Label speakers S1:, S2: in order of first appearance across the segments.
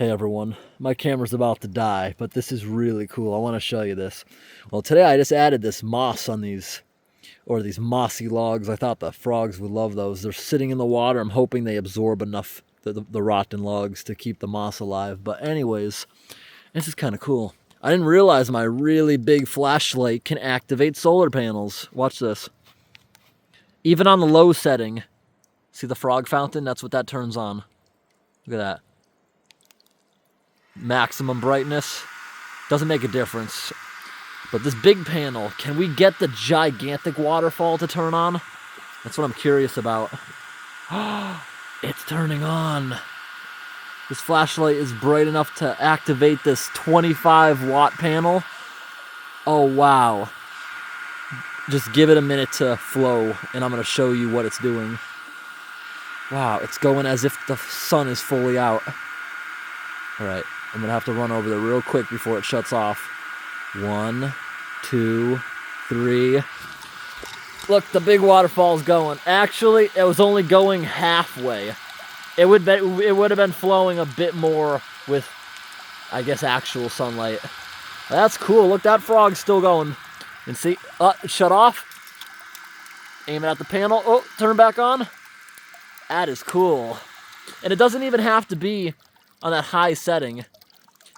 S1: Hey everyone, my camera's about to die, but this is really cool. I want to show you this. Well, today I just added this moss on these mossy logs. I thought the frogs would love those. They're sitting in the water. I'm hoping they absorb enough the rotten logs to keep the moss alive. But anyways, this is kind of cool. I didn't realize my really big flashlight can activate solar panels. Watch this. Even on the low setting, see the frog fountain? That's what that turns on. Look at that. Maximum brightness. Doesn't make a difference. But this big panel, can we get the gigantic waterfall to turn on? That's what I'm curious about. It's turning on. This flashlight is bright enough to activate this 25 watt panel. Oh wow. Just give it a minute to flow and I'm going to show you what it's doing. Wow, it's going as if the sun is fully out. Alright, I'm going to have to run over there real quick before it shuts off. 1, 2, 3. Look, the big waterfall's going. Actually, it was only going halfway. It would have been flowing a bit more with, I guess, actual sunlight. That's cool. Look, that frog's still going. And see, it shut off. Aim it at the panel. Oh, turn back on. That is cool. And it doesn't even have to be on that high setting.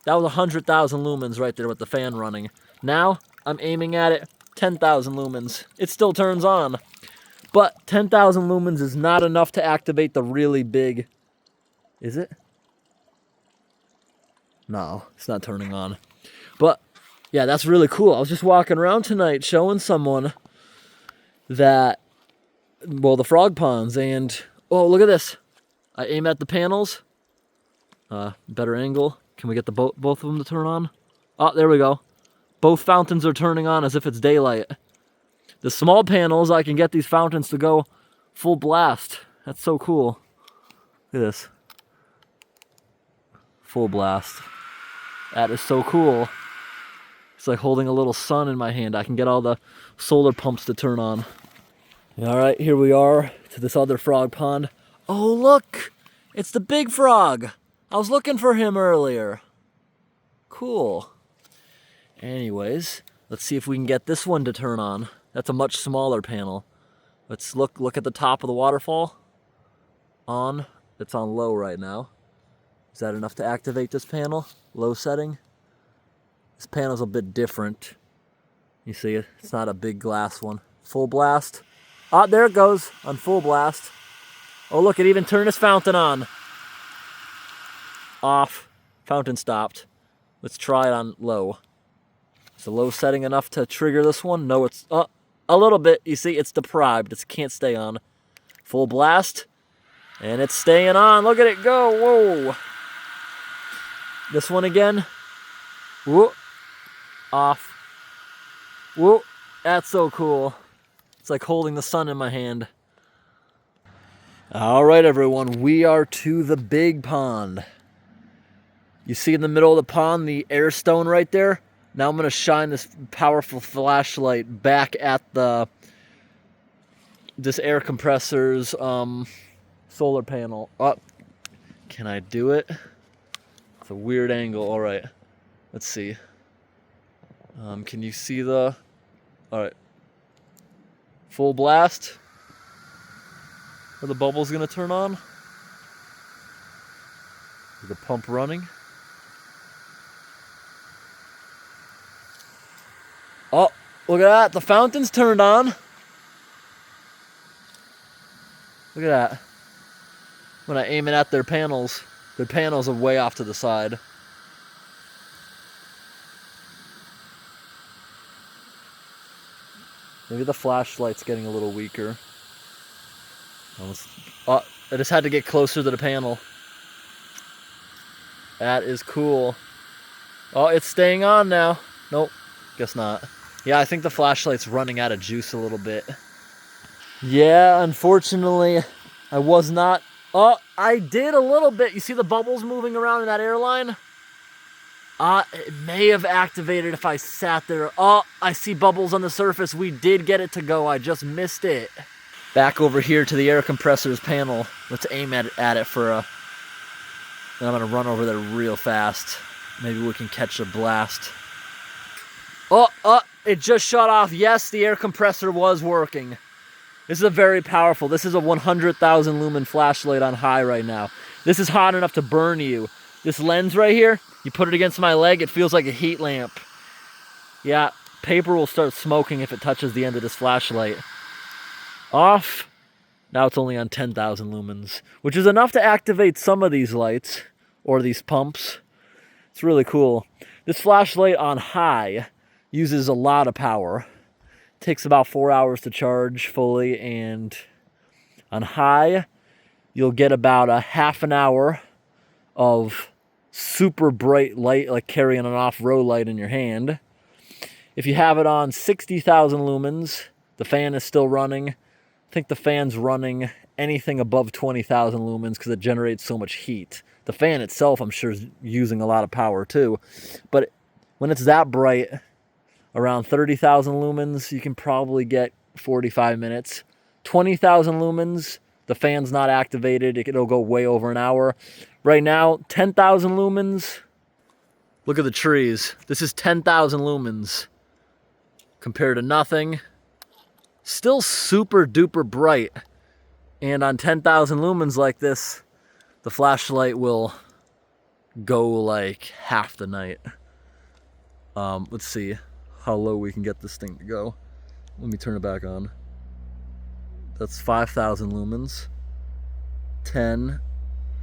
S1: That was 100,000 lumens right there with the fan running. Now, I'm aiming at it 10,000 lumens. It still turns on. But 10,000 lumens is not enough to activate the really big... Is it? No, it's not turning on. But, yeah, that's really cool. I was just walking around tonight showing someone that... Well, the frog ponds, and... Oh, look at this. I aim at the panels. Better angle. Can we get the both of them to turn on? Oh, there we go. Both fountains are turning on as if it's daylight. The small panels, I can get these fountains to go full blast. That's so cool. Look at this. Full blast. That is so cool. It's like holding a little sun in my hand. I can get all the solar pumps to turn on. All right, here we are to this other frog pond. Oh, look! It's the big frog. I was looking for him earlier. Cool. Anyways, let's see if we can get this one to turn on. That's a much smaller panel. Let's look at the top of the waterfall. On. It's on low right now. Is that enough to activate this panel? Low setting. This panel's a bit different. You see it? It's not a big glass one. Full blast. Ah, there it goes on full blast. Oh, look, it even turned this fountain on. Off. Fountain stopped. Let's try it on low. Is the low setting enough to trigger this one? No, it's a little bit. You see, it's deprived. It can't stay on. Full blast. And it's staying on. Look at it go. Whoa. This one again. Whoa. Off. Whoa. That's so cool. It's like holding the sun in my hand. All right, everyone. We are to the big pond. You see in the middle of the pond the air stone right there? Now I'm going to shine this powerful flashlight back at this air compressor's solar panel. Oh, can I do it? It's a weird angle. All right. Let's see. Can you see the... All right. Full blast. Are the bubbles going to turn on? Is the pump running? Oh, look at that. The fountain's turned on. Look at that. When I aim it at their panels are way off to the side. Maybe the flashlight's getting a little weaker. Oh, I just had to get closer to the panel. That is cool. Oh, it's staying on now. Nope, guess not. Yeah, I think the flashlight's running out of juice a little bit. Yeah, unfortunately, I was not... Oh, I did a little bit. You see the bubbles moving around in that airline? It may have activated if I sat there. Oh, I see bubbles on the surface. We did get it to go. I just missed it. Back over here to the air compressor's panel. Let's aim at it for a And I'm gonna run over there real fast. Maybe we can catch a blast. Oh, it just shut off. Yes, the air compressor was working. This is a very powerful, this is a 100,000 lumen flashlight on high right now. This is hot enough to burn you. This lens right here, you put it against my leg, it feels like a heat lamp. Yeah, paper will start smoking if it touches the end of this flashlight. Off. Now it's only on 10,000 lumens, which is enough to activate some of these lights, or these pumps. It's really cool. This flashlight on high uses a lot of power. It takes about 4 hours to charge fully, and on high, you'll get about a half an hour of super bright light, like carrying an off-road light in your hand. If you have it on 60,000 lumens, the fan is still running. I think the fan's running anything above 20,000 lumens because it generates so much heat. The fan itself, I'm sure, is using a lot of power too. But when it's that bright, around 30,000 lumens, you can probably get 45 minutes. 20,000 lumens, the fan's not activated. It'll go way over an hour. Right now, 10,000 lumens. Look at the trees. This is 10,000 lumens compared to nothing. Still super duper bright. And on 10,000 lumens like this, the flashlight will go like half the night. Let's see how low we can get this thing to go. Let me turn it back on. That's 5,000 lumens. 10,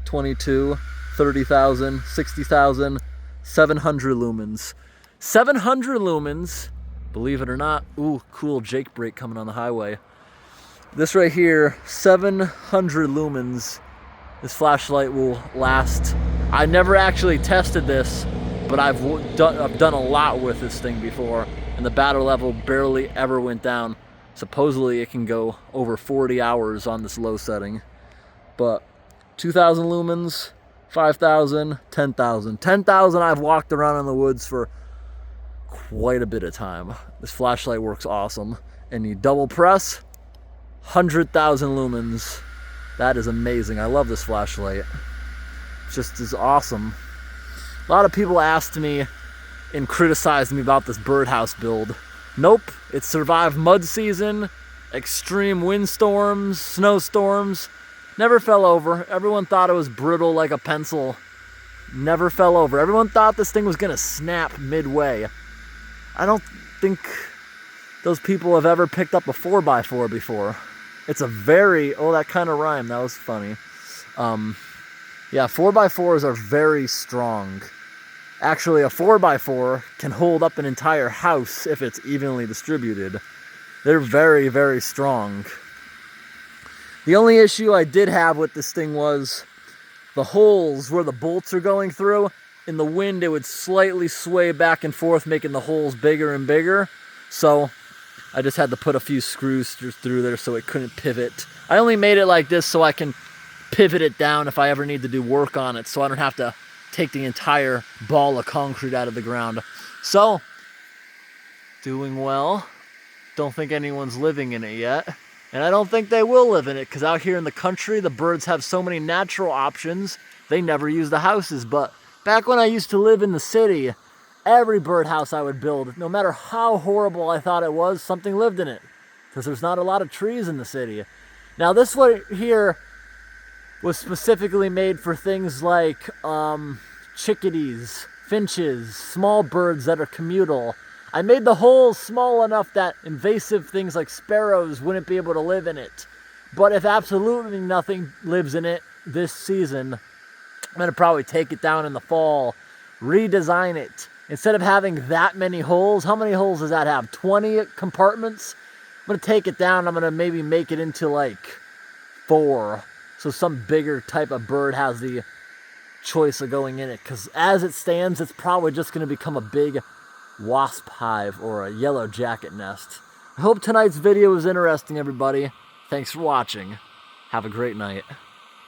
S1: 22, 30,000, 60,000, 700 lumens. 700 lumens, believe it or not. Ooh, cool Jake brake coming on the highway. This right here, 700 lumens. This flashlight will last. I never actually tested this, but I've done a lot with this thing before, and the battery level barely ever went down. Supposedly it can go over 40 hours on this low setting. But 2,000 lumens, 5,000, 10,000. 10,000 I've walked around in the woods for quite a bit of time. This flashlight works awesome. And you double press, 100,000 lumens. That is amazing. I love this flashlight. It's just as awesome. A lot of people asked me and criticized me about this Birdhouse build. Nope, it survived mud season, extreme windstorms, snowstorms. Never fell over. Everyone thought it was brittle like a pencil. Never fell over. Everyone thought this thing was gonna snap midway. I don't think those people have ever picked up a 4x4 before. It's a very, oh, that kind of rhyme, that was funny. Yeah, 4x4s are very strong. Actually, a 4x4 can hold up an entire house if it's evenly distributed. They're very, very strong. The only issue I did have with this thing was the holes where the bolts are going through. In the wind, it would slightly sway back and forth, making the holes bigger and bigger. So I just had to put a few screws through there so it couldn't pivot. I only made it like this so I can pivot it down if I ever need to do work on it, so I don't have to take the entire ball of concrete out of the ground. So, doing well. Don't think anyone's living in it yet. And I don't think they will live in it, because out here in the country, the birds have so many natural options, they never use the houses. But back when I used to live in the city, every birdhouse I would build, no matter how horrible I thought it was, something lived in it, because there's not a lot of trees in the city. Now this one here was specifically made for things like chickadees, finches, small birds that are communal. I made the holes small enough that invasive things like sparrows wouldn't be able to live in it. But if absolutely nothing lives in it this season, I'm gonna probably take it down in the fall, redesign it. Instead of having that many holes, how many holes does that have? 20 compartments? I'm gonna take it down, I'm gonna maybe make it into like 4. So some bigger type of bird has the choice of going in it. Because as it stands, it's probably just gonna become a big wasp hive or a yellow jacket nest. I hope tonight's video was interesting, everybody. Thanks for watching. Have a great night.